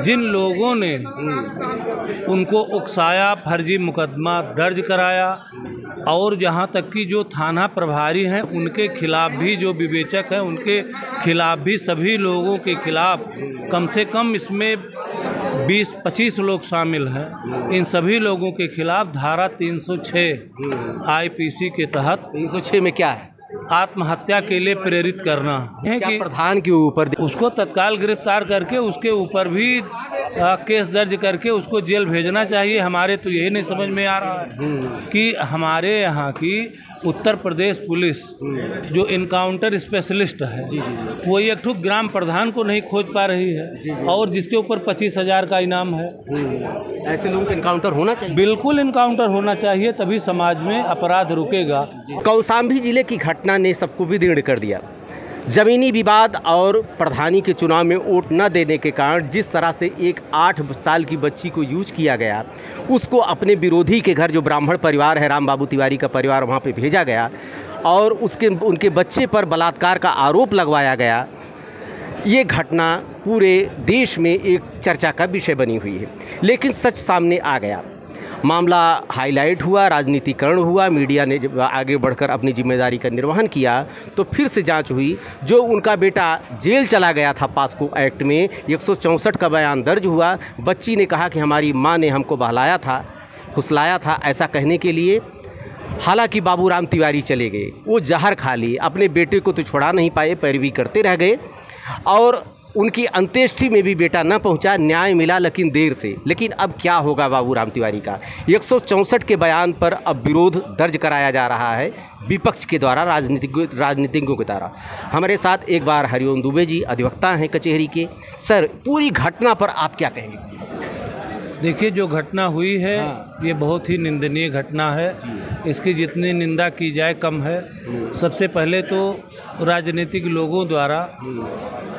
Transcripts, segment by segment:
जिन लोगों ने उनको उकसाया, फर्जी मुकदमा दर्ज कराया, और जहाँ तक कि जो थाना प्रभारी हैं उनके खिलाफ भी, जो विवेचक हैं उनके खिलाफ भी, सभी लोगों के खिलाफ कम से कम इसमें 20-25 लोग शामिल हैं। इन सभी लोगों के खिलाफ धारा 306 आईपीसी के तहत, 306 में क्या है? आत्महत्या के लिए प्रेरित करना है क्या कि प्रधान के ऊपर उसको तत्काल गिरफ्तार करके उसके ऊपर भी केस दर्ज करके उसको जेल भेजना चाहिए। हमारे तो यही नहीं समझ में आ रहा है कि हमारे यहाँ की उत्तर प्रदेश पुलिस जो इनकाउंटर स्पेशलिस्ट है वो एक ठो ग्राम प्रधान को नहीं खोज पा रही है, और जिसके ऊपर 25,000 का इनाम है। ऐसे लोगों का इनकाउंटर होना चाहिए। बिल्कुल इनकाउंटर होना चाहिए, तभी समाज में अपराध रुकेगा। कौशाम्बी जिले की घटना ने सबको विदीर्ण कर दिया। ज़मीनी विवाद और प्रधानी के चुनाव में वोट न देने के कारण जिस तरह से एक 8 साल की बच्ची को यूज किया गया, उसको अपने विरोधी के घर, जो ब्राह्मण परिवार है, राम बाबू तिवारी का परिवार, वहाँ पे भेजा गया और उनके बच्चे पर बलात्कार का आरोप लगवाया गया। ये घटना पूरे देश में एक चर्चा का विषय बनी हुई है, लेकिन सच सामने आ गया। मामला हाईलाइट हुआ, राजनीतिकरण हुआ, मीडिया ने जब आगे बढ़कर अपनी जिम्मेदारी का निर्वहन किया तो फिर से जांच हुई। जो उनका बेटा जेल चला गया था, पास्को एक्ट में 164 का बयान दर्ज हुआ। बच्ची ने कहा कि हमारी माँ ने हमको बहलाया था, फुसलाया था, ऐसा कहने के लिए। हालांकि बाबूराम तिवारी चले गए, वो जहर खा लिए, अपने बेटे को तो छुड़ा नहीं पाए, पैरवी करते रह गए, और उनकी अंत्येष्टि में भी बेटा न पहुंचा। न्याय मिला लेकिन देर से। लेकिन अब क्या होगा बाबूराम तिवारी का? 164 के बयान पर अब विरोध दर्ज कराया जा रहा है विपक्ष के द्वारा, राजनीतिज्ञों के द्वारा। हमारे साथ एक बार हरिओम दुबे जी, अधिवक्ता हैं कचहरी के। सर, पूरी घटना पर आप क्या कहेंगे? देखिए, जो घटना हुई है ये बहुत ही निंदनीय घटना है। इसकी जितनी निंदा की जाए कम है। सबसे पहले तो राजनीतिक लोगों द्वारा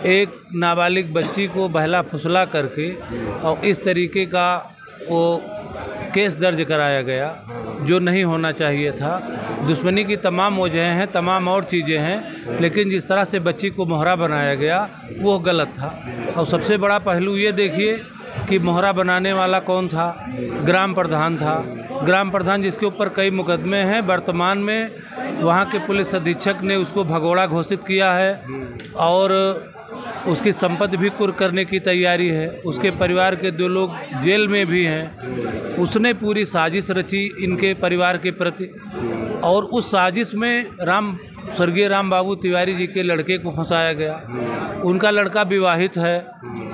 एक नाबालिग बच्ची को बहला फुसला करके और इस तरीके का वो केस दर्ज कराया गया, जो नहीं होना चाहिए था। दुश्मनी की तमाम वजहें हैं, तमाम और चीज़ें हैं, लेकिन जिस तरह से बच्ची को मोहरा बनाया गया वो गलत था। और सबसे बड़ा पहलू ये देखिए कि मोहरा बनाने वाला कौन था? ग्राम प्रधान था। ग्राम प्रधान जिसके ऊपर कई मुकदमे हैं। वर्तमान में वहाँ के पुलिस अधीक्षक ने उसको भगोड़ा घोषित किया है और उसकी संपत्ति भी कुर्क करने की तैयारी है। उसके परिवार के 2 लोग जेल में भी हैं। उसने पूरी साजिश रची इनके परिवार के प्रति, और उस साजिश में स्वर्गीय राम बाबू तिवारी जी के लड़के को फंसाया गया। उनका लड़का विवाहित है,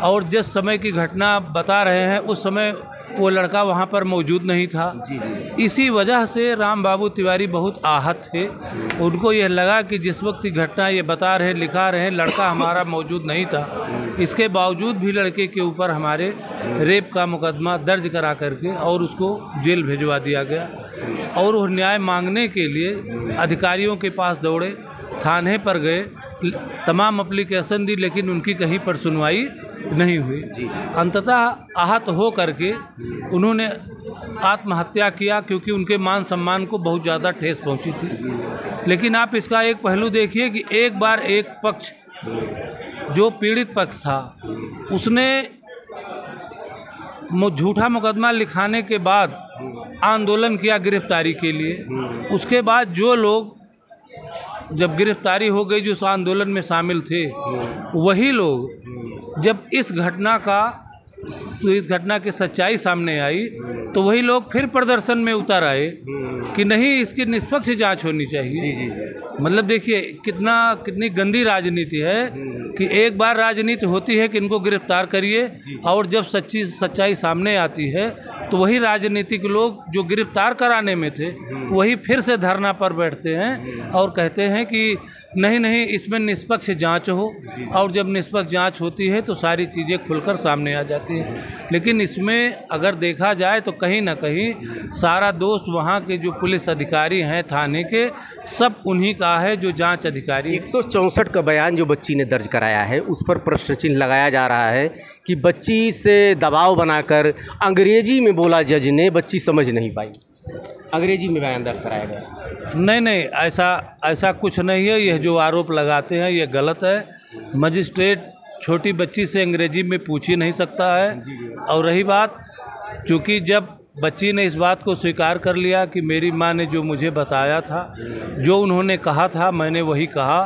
और जिस समय की घटना बता रहे हैं उस समय वो लड़का वहाँ पर मौजूद नहीं था। इसी वजह से राम बाबू तिवारी बहुत आहत थे। उनको यह लगा कि जिस वक्त की घटना ये बता रहे, लिखा रहे, लड़का हमारा मौजूद नहीं था। इसके बावजूद भी लड़के के ऊपर हमारे रेप का मुकदमा दर्ज करा करके और उसको जेल भिजवा दिया गया। और वो न्याय मांगने के लिए अधिकारियों के पास दौड़े, थाने पर गए, तमाम एप्लीकेशन दी, लेकिन उनकी कहीं पर सुनवाई नहीं हुई। अंततः आहत हो करके उन्होंने आत्महत्या किया, क्योंकि उनके मान सम्मान को बहुत ज़्यादा ठेस पहुंची थी। लेकिन आप इसका एक पहलू देखिए कि एक बार एक पक्ष, जो पीड़ित पक्ष था, उसने झूठा मुकदमा लिखाने के बाद आंदोलन किया गिरफ्तारी के लिए। उसके बाद जो लोग, जब गिरफ्तारी हो गई जो उस आंदोलन में शामिल थे, वही लोग जब इस घटना की सच्चाई सामने आई तो वही लोग फिर प्रदर्शन में उतर आए कि नहीं, इसकी निष्पक्ष जांच होनी चाहिए। मतलब देखिए कितनी गंदी राजनीति है कि एक बार राजनीति होती है कि इनको गिरफ्तार करिए, और जब सच्चाई सामने आती है तो वही राजनीतिक लोग जो गिरफ्तार कराने में थे वही फिर से धरना पर बैठते हैं और कहते हैं कि नहीं, इसमें निष्पक्ष जांच हो। और जब निष्पक्ष जांच होती है तो सारी चीज़ें खुलकर सामने आ जाती हैं। लेकिन इसमें अगर देखा जाए तो कहीं ना कहीं सारा दोष वहाँ के जो पुलिस अधिकारी हैं थाने के, सब उन्हीं का है, जो जांच अधिकारी। 164 का बयान जो बच्ची ने दर्ज कराया है उस पर प्रश्न चिन्ह लगाया जा रहा है कि बच्ची से दबाव बनाकर अंग्रेजी में बोला जज ने, बच्ची समझ नहीं पाई, अंग्रेजी में बयान दर्ज कराया गया। नहीं, ऐसा कुछ नहीं है। यह जो आरोप लगाते हैं ये गलत है। मजिस्ट्रेट छोटी बच्ची से अंग्रेजी में पूछ ही नहीं सकता है। और रही बात, चूँकि जब बच्ची ने इस बात को स्वीकार कर लिया कि मेरी माँ ने जो मुझे बताया था, जो उन्होंने कहा था मैंने वही कहा,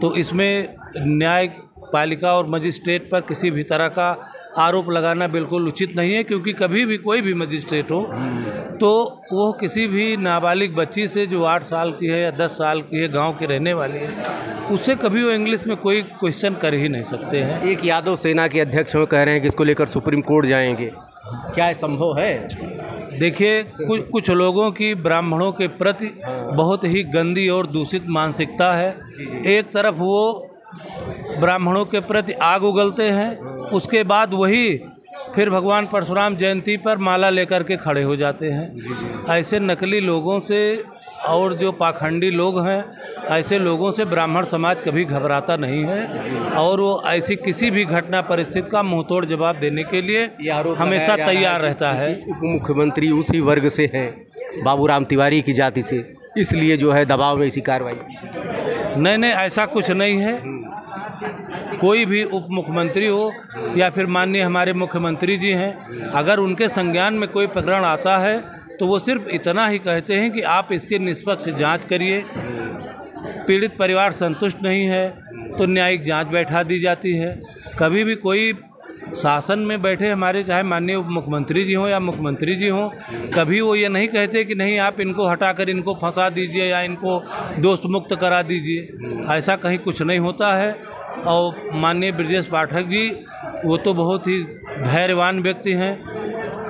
तो इसमें न्यायपालिका और मजिस्ट्रेट पर किसी भी तरह का आरोप लगाना बिल्कुल उचित नहीं है, क्योंकि कभी भी कोई भी मजिस्ट्रेट हो तो वो किसी भी नाबालिग बच्ची से जो 8 साल की है या 10 साल की है, गांव की रहने वाली है, उससे कभी वो इंग्लिश में कोई क्वेश्चन कर ही नहीं सकते हैं। एक यादव सेना के अध्यक्ष वो कह रहे हैं कि इसको लेकर सुप्रीम कोर्ट जाएंगे, क्या ये संभव है? देखिए, कुछ लोगों की ब्राह्मणों के प्रति बहुत ही गंदी और दूषित मानसिकता है। एक तरफ वो ब्राह्मणों के प्रति आग उगलते हैं, उसके बाद वही फिर भगवान परशुराम जयंती पर माला लेकर के खड़े हो जाते हैं। ऐसे नकली लोगों से और जो पाखंडी लोग हैं, ऐसे लोगों से ब्राह्मण समाज कभी घबराता नहीं है और वो ऐसी किसी भी घटना परिस्थिति का मुंहतोड़ जवाब देने के लिए हमेशा तैयार रहता है। उप मुख्यमंत्री उसी वर्ग से हैं, बाबूराम तिवारी की जाति से, इसलिए जो है दबाव में ऐसी कार्रवाई। नहीं, ऐसा कुछ नहीं है। कोई भी उप मुख्यमंत्री हो या फिर माननीय हमारे मुख्यमंत्री जी हैं, अगर उनके संज्ञान में कोई प्रकरण आता है तो वो सिर्फ इतना ही कहते हैं कि आप इसके निष्पक्ष जांच करिए। पीड़ित परिवार संतुष्ट नहीं है तो न्यायिक जांच बैठा दी जाती है। कभी भी कोई शासन में बैठे हमारे चाहे माननीय उप मुख्यमंत्री जी हों या मुख्यमंत्री जी हों, कभी वो ये नहीं कहते कि नहीं आप इनको हटाकर इनको फंसा दीजिए या इनको दोष मुक्त करा दीजिए। ऐसा कहीं कुछ नहीं होता है। और माननीय ब्रजेश पाठक जी वो तो बहुत ही धैर्यवान व्यक्ति हैं।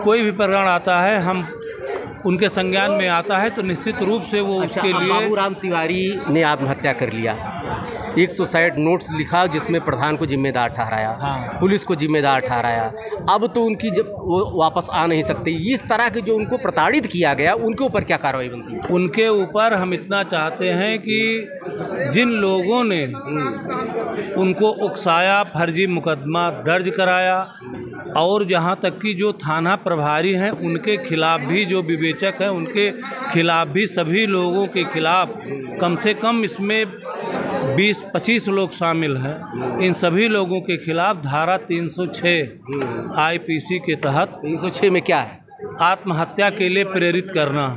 कोई भी प्रकरण आता है, हम उनके संज्ञान में आता है तो निश्चित रूप से वो उसके लिए। बाबूराम तिवारी ने आत्महत्या कर लिया, 160 नोट्स लिखा जिसमें प्रधान को जिम्मेदार ठहराया, पुलिस को जिम्मेदार ठहराया। अब तो उनकी जब वो वापस आ नहीं सकते, इस तरह के जो उनको प्रताड़ित किया गया उनके ऊपर क्या कार्रवाई बनती है? उनके ऊपर हम इतना चाहते हैं कि जिन लोगों ने उनको उकसाया, फर्जी मुकदमा दर्ज कराया और जहाँ तक कि जो थाना प्रभारी हैं उनके खिलाफ भी, जो विवेचक हैं उनके खिलाफ भी, सभी लोगों के खिलाफ, कम से कम इसमें 20-25 लोग शामिल हैं, इन सभी लोगों के खिलाफ धारा 306 आईपीसी के तहत। 306 में क्या है? आत्महत्या के लिए प्रेरित करना।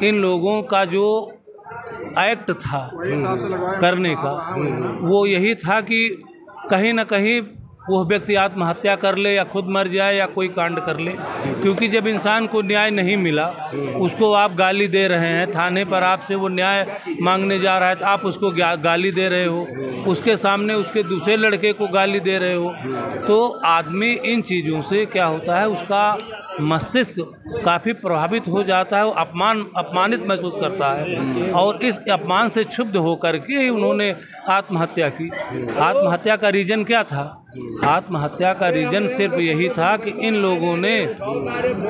इन लोगों का जो एक्ट था करने का वो यही था कि कहीं ना कहीं वो व्यक्ति आत्महत्या कर ले या खुद मर जाए या कोई कांड कर ले, क्योंकि जब इंसान को न्याय नहीं मिला, उसको आप गाली दे रहे हैं, थाने पर आपसे वो न्याय मांगने जा रहा है तो आप उसको गाली दे रहे हो, उसके सामने उसके दूसरे लड़के को गाली दे रहे हो, तो आदमी इन चीज़ों से क्या होता है, उसका मस्तिष्क काफ़ी प्रभावित हो जाता है, वो अपमानित महसूस करता है और इस अपमान से क्षुब्ध होकर के उन्होंने आत्महत्या की। आत्महत्या का रीज़न क्या था? आत्महत्या का रीज़न सिर्फ यही था कि इन लोगों ने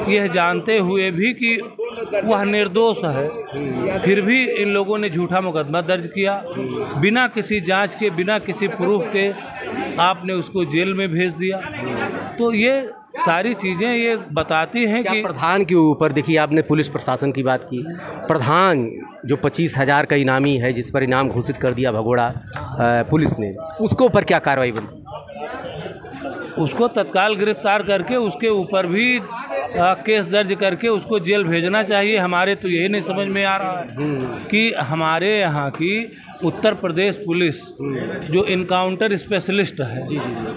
यह जानते हुए भी कि वह निर्दोष है, फिर भी इन लोगों ने झूठा मुकदमा दर्ज किया, बिना किसी जांच के, बिना किसी प्रूफ के आपने उसको जेल में भेज दिया। तो ये सारी चीज़ें ये बताती हैं कि प्रधान के ऊपर, देखिए आपने पुलिस प्रशासन की बात की, प्रधान जो 25,000 का इनामी है, जिस पर इनाम घोषित कर दिया भगोड़ा पुलिस ने, उसके ऊपर क्या कार्रवाई बनी? उसको तत्काल गिरफ्तार करके उसके ऊपर भी केस दर्ज करके उसको जेल भेजना चाहिए। हमारे तो यही नहीं समझ में आ रहा है कि हमारे यहाँ की उत्तर प्रदेश पुलिस जो इनकाउंटर स्पेशलिस्ट है,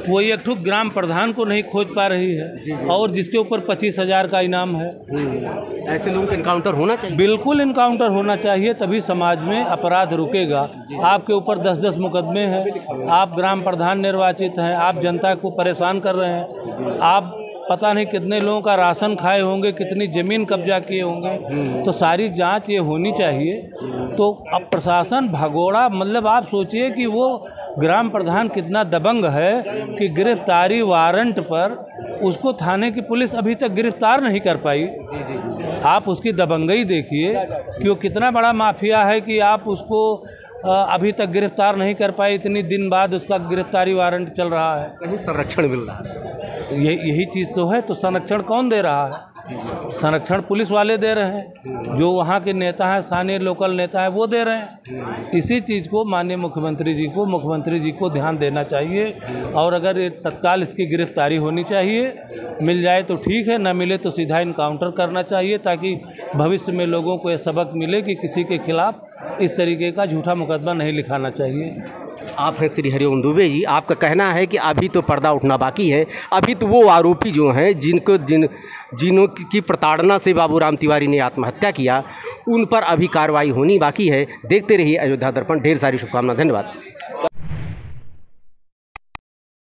वो एक ठो ग्राम प्रधान को नहीं खोज पा रही है और जिसके ऊपर 25,000 का इनाम है। ऐसे लोगों का इनकाउंटर होना चाहिए। बिल्कुल इनकाउंटर होना चाहिए, तभी समाज में अपराध रुकेगा। आपके ऊपर 10-10 मुकदमे हैं, आप ग्राम प्रधान निर्वाचित हैं, आप जनता को परेशान कर रहे हैं, आप पता नहीं कितने लोगों का राशन खाए होंगे, कितनी ज़मीन कब्जा किए होंगे, तो सारी जांच ये होनी चाहिए। तो अब प्रशासन भगोड़ा, मतलब आप सोचिए कि वो ग्राम प्रधान कितना दबंग है कि गिरफ्तारी वारंट पर उसको थाने की पुलिस अभी तक गिरफ्तार नहीं कर पाई। आप उसकी दबंगई देखिए कि वो कितना बड़ा माफिया है कि आप उसको अभी तक गिरफ्तार नहीं कर पाए, इतनी दिन बाद उसका गिरफ्तारी वारंट चल रहा है। कहीं संरक्षण मिल रहा है, यही चीज़ तो है। तो संरक्षण कौन दे रहा है? संरक्षण पुलिस वाले दे रहे हैं, जो वहाँ के नेता हैं, स्थानीय लोकल नेता हैं, वो दे रहे हैं। इसी चीज़ को माननीय मुख्यमंत्री जी को ध्यान देना चाहिए और अगर ये तत्काल इसकी गिरफ्तारी होनी चाहिए, मिल जाए तो ठीक है, न मिले तो सीधा इनकाउंटर करना चाहिए, ताकि भविष्य में लोगों को यह सबक मिले कि किसी के खिलाफ इस तरीके का झूठा मुकदमा नहीं लिखाना चाहिए। आप हैं श्री हरिओम दुबे जी, आपका कहना है कि अभी तो पर्दा उठना बाकी है, अभी तो वो आरोपी जो हैं जिनों की प्रताड़ना से बाबूराम तिवारी ने आत्महत्या किया, उन पर अभी कार्रवाई होनी बाकी है। देखते रहिए अयोध्या दर्पण। ढेर सारी शुभकामनाएं, धन्यवाद।